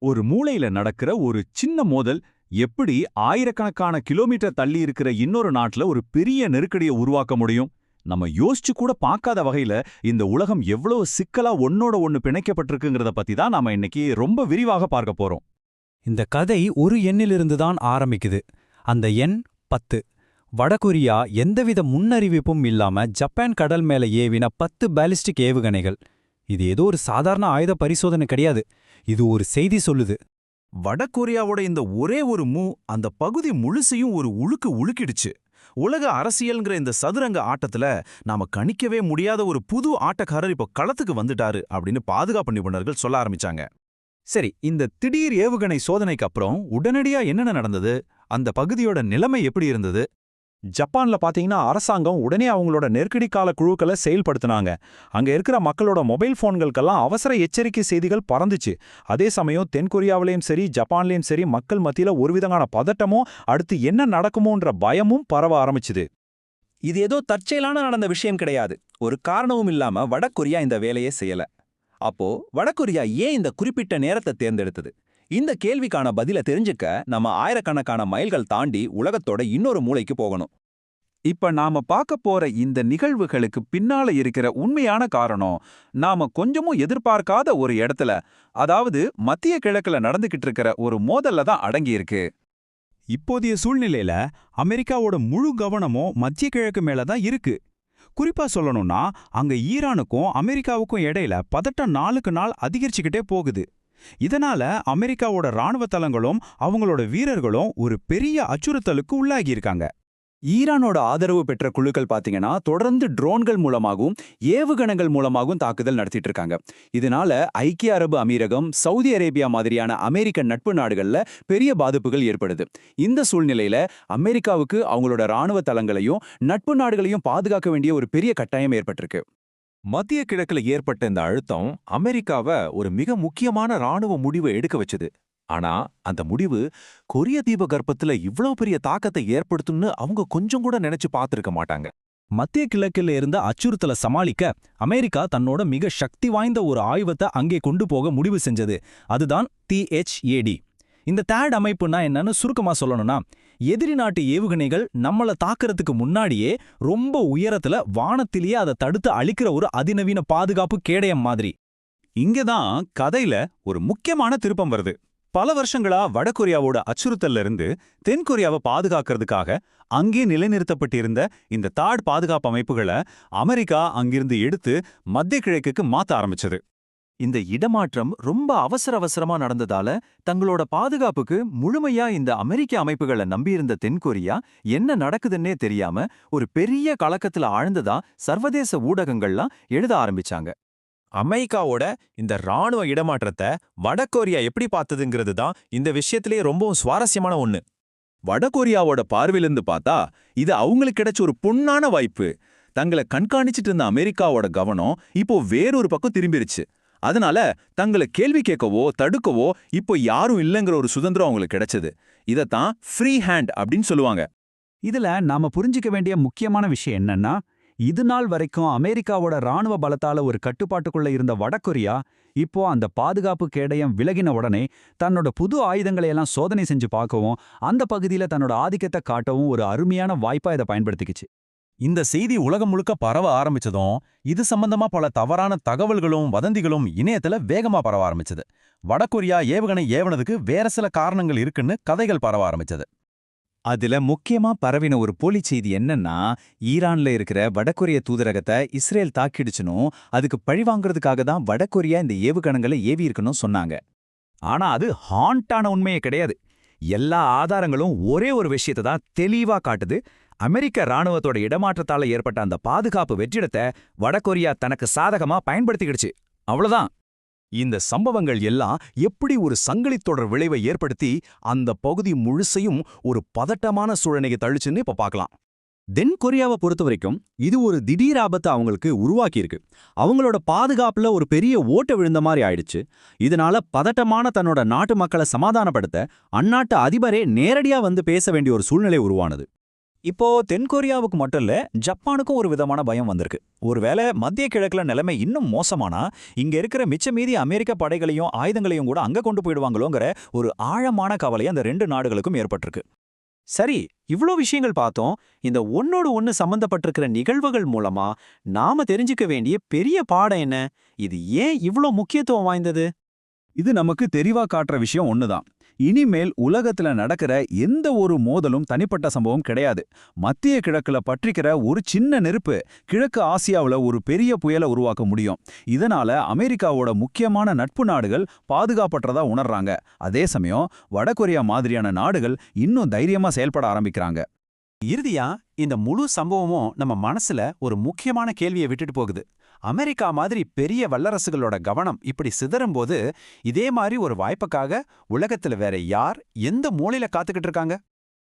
ஒரு மூலையில நடக்கிற ஒரு சின்ன மோதல் எப்படி ஆயிரக்கணக்கான கிலோமீட்டர் தள்ளி இருக்கிற இன்னொரு நாட்டுல ஒரு பெரிய நெருக்கடியை உருவாக்க முடியும்? நம்ம யோசிச்சு கூட பார்க்காத வகையில இந்த உலகம் எவ்வளவு சிக்கலா ஒன்னோட ஒன்னு பிணைக்கப்பட்டிருக்குங்கிறத பத்தி தான் நாம இன்னைக்கு ரொம்ப விரிவாக பார்க்க போறோம். இந்த கதை ஒரு எண்ணிலிருந்து தான் ஆரம்பிக்குது. அந்த எண் 10. வடகொரியா எந்தவித முன்னறிவிப்பும் இல்லாம ஜப்பான் கடல் மேல ஏவின 10 பாலிஸ்டிக் ஏவுகணைகள். இது ஏதோ ஒரு சாதாரண ஆயுத பரிசோதனை கிடையாது. இது ஒரு செய்தி சொல்லுது. வடகொரியாவோட இந்த ஒரே ஒரு அந்த பகுதி முழுசையும் ஒரு உழுக்கிடுச்சு. உலக அரசியல்ங்கிற இந்த சதுரங்க ஆட்டத்துல நாம கணிக்கவே முடியாத ஒரு புது ஆட்டக்காரர் இப்போ களத்துக்கு வந்துட்டாரு அப்படின்னு பாதுகாப்பு நிபுணர்கள் சொல்ல ஆரம்பிச்சாங்க. சரி, இந்த திடீர் ஏவுகணை சோதனைக்கு அப்புறம் உடனடியா என்னென்ன நடந்தது? அந்த பகுதியோட நிலைமை எப்படி இருந்தது? ஜப்பான்ல பாத்தீங்கன்னா அரசாங்கம் உடனே அவங்களோட நெருக்கடி கால குழுக்களை செயல்படுத்தினாங்க. அங்க இருக்கிற மக்களோட மொபைல் போன்களுக்கெல்லாம் அவசர எச்சரிக்கை செய்திகள் பறந்துச்சு. அதே சமயம் தென்கொரியாவிலையும் சரி ஜப்பான்லயும் சரி மக்கள் மத்தியில ஒருவிதமான பதட்டமும் அடுத்து என்ன நடக்குமோன்ற பயமும் பரவ ஆரம்பிச்சுது. இது ஏதோ தற்செயலான நடந்த விஷயம் கிடையாது. ஒரு காரணமும் இல்லாம வடகொரியா இந்த வேலையை செய்யல. அப்போ வடகொரியா ஏன் இந்த குறிப்பிட்ட நேரத்தை தேர்ந்தெடுத்தது? இந்த கேள்விக்கான பதில தெரிஞ்சுக்க நம்ம ஆயிரக்கணக்கான மைல்கள் தாண்டி உலகத்தோட இன்னொரு மூலைக்கு போகணும். இப்ப நாம பார்க்க போற இந்த நிகழ்வுகளுக்கு பின்னால இருக்கிற உண்மையான காரணம் நாம கொஞ்சமும் எதிர்பார்க்காத ஒரு இடத்துல, அதாவது மத்திய கிழக்குல நடந்துகிட்டு இருக்கிற ஒரு மோதல்ல தான் அடங்கியிருக்கு. இப்போதைய சூழ்நிலையில அமெரிக்காவோட முழு கவனமும் மத்திய கிழக்கு மேல தான் இருக்கு. குறிப்பா சொல்லணும்னா அங்க ஈரானுக்கும் அமெரிக்காவுக்கும் இடையில பதட்டம் நாளுக்கு நாள் அதிகரிச்சுக்கிட்டே போகுது. இதனால அமெரிக்காவோட ராணுவ தளங்களும் அவங்களோட வீரர்களும் ஒரு பெரிய அச்சுறுத்தலுக்கு உள்ளாகியிருக்காங்க. ஈரானோட ஆதரவு பெற்ற குழுக்கள் பாத்தீங்கன்னா தொடர்ந்து ட்ரோன்கள் மூலமாகவும் ஏவுகணைகள் மூலமாகவும் தாக்குதல் நடத்திட்டு இருக்காங்க. இதனால ஐக்கிய அரபு அமீரகம், சவுதி அரேபியா மாதிரியான அமெரிக்க நட்பு நாடுகள்ல பெரிய பாதிப்புகள் ஏற்படுது. இந்த சூழ்நிலையில அமெரிக்காவுக்கு அவங்களோட ராணுவ தளங்களையும் நட்பு நாடுகளையும் பாதுகாக்க வேண்டிய ஒரு பெரிய கட்டாயம் ஏற்பட்டிருக்கு. மத்திய கிழக்குல ஏற்பட்ட இந்த அழுத்தம் அமெரிக்காவை ஒரு மிக முக்கியமான ராணுவ முடிவை எடுக்க வச்சது. ஆனா அந்த முடிவு கொரிய தீபகற்பத்துல இவ்வளவு பெரிய தாக்கத்தை ஏற்படுத்தும்னு அவங்க கொஞ்சம் கூட நினைச்சு பார்த்திருக்க மாட்டாங்க. மத்திய கிழக்கில் இருந்த அச்சுறுத்தலை சமாளிக்க அமெரிக்கா தன்னோட மிக சக்தி வாய்ந்த ஒரு ஆயுதத்தை அங்கே கொண்டு போக முடிவு செஞ்சது. அதுதான் THAAD. இந்த THAAD அமைப்புனா என்னன்னு சுருக்கமா சொல்லணும்னா, எதிரி நாட்டு ஏவுகணைகள் நம்மள தாக்குறதுக்கு முன்னாடியே ரொம்ப உயரத்துல வானத்திலேயே அதை தடுத்து அழிக்கிற ஒரு அதிநவீன பாதுகாப்பு கேடயம் மாதிரி. இங்கதான் கதையில ஒரு முக்கியமான திருப்பம் வருது. பல வருஷங்களா வடகொரியாவோட அச்சுறுத்தல்ல இருந்து தென்கொரியாவை பாதுகாக்கிறதுக்காக அங்கே நிலைநிறுத்தப்பட்டிருந்த இந்த THAAD பாதுகாப்பு அமைப்புகளை அமெரிக்கா அங்கிருந்து எடுத்து மத்திய கிழக்குக்கு மாத்த ஆரம்பிச்சது. இந்த இடமாற்றம் ரொம்ப அவசரமா நடந்ததால தங்களோட பாதுகாப்புக்கு முழுமையா இந்த அமெரிக்க அமைப்புகளை நம்பியிருந்த தென்கொரியா என்ன நடக்குதுன்னே தெரியாம ஒரு பெரிய கலக்கத்துல ஆழ்ந்ததா சர்வதேச ஊடகங்கள்லாம் எழுத ஆரம்பிச்சாங்க. அமெரிக்காவோட இந்த ராணுவ இடமாற்றத்தை வடகொரியா எப்படி பார்த்ததுங்கிறது தான் இந்த விஷயத்திலேயே ரொம்பவும் சுவாரஸ்யமான ஒண்ணு. வடகொரியாவோட பார்வையிலிருந்து பார்த்தா இது அவங்களுக்கு கிடைச்ச ஒரு பொன்னான வாய்ப்பு. தங்களை கண்காணிச்சிட்டு இருந்த அமெரிக்காவோட கவனம் இப்போ வேறொரு பக்கம் திரும்பிருச்சு. அதனால தங்களை கேள்வி கேட்கவோ தடுக்கவோ இப்போ யாரும் இல்லைங்கிற ஒரு சுதந்திரம் அவங்களுக்கு கிடைச்சது. இதத்தான் ஃப்ரீ ஹேண்ட் அப்படின்னு சொல்லுவாங்க. இதுல நாம புரிஞ்சிக்க வேண்டிய முக்கியமான விஷயம் என்னன்னா, இது நாள் வரைக்கும் அமெரிக்காவோட ராணுவ பலத்தால ஒரு கட்டுப்பாட்டுக்குள்ள இருந்த வடகொரியா இப்போ அந்த பாதுகாப்பு கேடயம் விலகின உடனே தன்னோட புது ஆயுதங்களை எல்லாம் சோதனை செஞ்சு பார்க்கவும் அந்த பகுதியில தன்னோட ஆதிக்கத்தை காட்டவும் ஒரு அருமையான வாய்ப்பா இதை பயன்படுத்திக்கிச்சு. இந்த செய்தி உலகம் முழுக்க பரவ ஆரம்பிச்சதும் இது சம்பந்தமா பல தவறான தகவல்களும் வதந்திகளும் இணையத்துல வேகமா பரவ ஆரம்பிச்சது. வடகொரியா ஏவுகணை ஏவனதுக்கு வேற சில காரணங்கள் இருக்குன்னு கதைகள் பரவ ஆரம்பிச்சது. அதுல முக்கியமா பரவின ஒரு போலி செய்தி என்னன்னா, ஈரான்ல இருக்கிற வடகொரிய தூதரகத்தை இஸ்ரேல் தாக்கிடுச்சுனும் அதுக்கு பழிவாங்கிறதுக்காக தான் வடகொரியா இந்த ஏவுகணங்களை ஏவி இருக்கணும் சொன்னாங்க. ஆனா அது ஹாண்டான உண்மையே கிடையாது. எல்லா ஆதாரங்களும் ஒரே ஒரு விஷயத்தை தான் தெளிவா காட்டுது. அமெரிக்க ராணுவத்தோட இடமாற்றத்தால ஏற்பட்ட அந்த பாதுகாப்பு வெற்றிடத்தை வடகொரியா தனக்கு சாதகமா பயன்படுத்திக்கிடுச்சு. அவ்வளவுதான். இந்த சம்பவங்கள் எல்லாம் எப்படி ஒரு சங்கிலித் தொடர் விளைவை ஏற்படுத்தி அந்த பகுதி முழுசையும் ஒரு பதட்டமான சூழலைக்கு தள்ளுச்சுன்னு இப்ப பார்க்கலாம். தென்கொரியாவை பொறுத்த வரைக்கும் இது ஒரு திடீர் ஆபத்தை அவங்களுக்கு உருவாக்கியிருக்கு. அவங்களோட பாதுகாப்புல ஒரு பெரிய ஓட்ட விழுந்த மாதிரி ஆயிடுச்சு. இதனால பதட்டமான தன்னோட நாட்டு மக்களை சமாதானப்படுத்த அந்நாட்டு அதிபரே நேரடியா வந்து பேச வேண்டிய ஒரு சூழ்நிலை உருவானது. இப்போ தென்கொரியாவுக்கு மட்டும் இல்ல, ஜப்பானுக்கும் ஒரு விதமான பயம் வந்திருக்கு. ஒருவேளை மத்திய கிழக்குல நிலைமை இன்னும் மோசமானா, இங்க இருக்கிற மிச்ச மீதி அமெரிக்க படைகளையும் ஆயுதங்களையும் கூட அங்க கொண்டு போயிடுவாங்களோங்கிற ஒரு ஆழமான கவலை அந்த 2 நாடுகளுக்கும் ஏற்பட்டிருக்கு. சரி, இவ்ளோ விஷயங்கள் பார்த்தோம். இந்த ஒன்னோடு ஒன்னு சம்பந்தப்பட்டிருக்கிற நிகழ்வுகள் மூலமா நாம தெரிஞ்சுக்க வேண்டிய பெரிய பாடம் என்ன? இது ஏன் இவ்ளோ முக்கியத்துவம் வாய்ந்தது? இது நமக்கு தெளிவா காட்டுற விஷயம் ஒண்ணுதான். இனிமேல் உலகத்துல நடக்கிற எந்த ஒரு மோதலும் தனிப்பட்ட சம்பவம் கிடையாது. மத்திய கிழக்குல பற்றிக்கிற ஒரு சின்ன நெருப்பு கிழக்கு ஆசியாவுல ஒரு பெரிய புயலை உருவாக்க முடியும். இதனால அமெரிக்காவோட முக்கியமான நட்பு நாடுகள் பாதுகாப்பற்றதா உணர்றாங்க. அதே சமயம் வடகொரியா மாதிரியான நாடுகள் இன்னும் தைரியமா செயல்பட ஆரம்பிக்கிறாங்க. இறுதியா இந்த முழு சம்பவமும் நம்ம மனசுல ஒரு முக்கியமான கேள்வியை விட்டுட்டு போகுது. அமெரிக்கா மாதிரி பெரிய வல்லரசுகளோட கவனம் இப்படி சிதறும்போது, இதே மாதிரி ஒரு வாய்ப்புக்காக உலகத்துல வேற யார் எந்த மூலையில காத்துக்கிட்டு இருக்காங்க?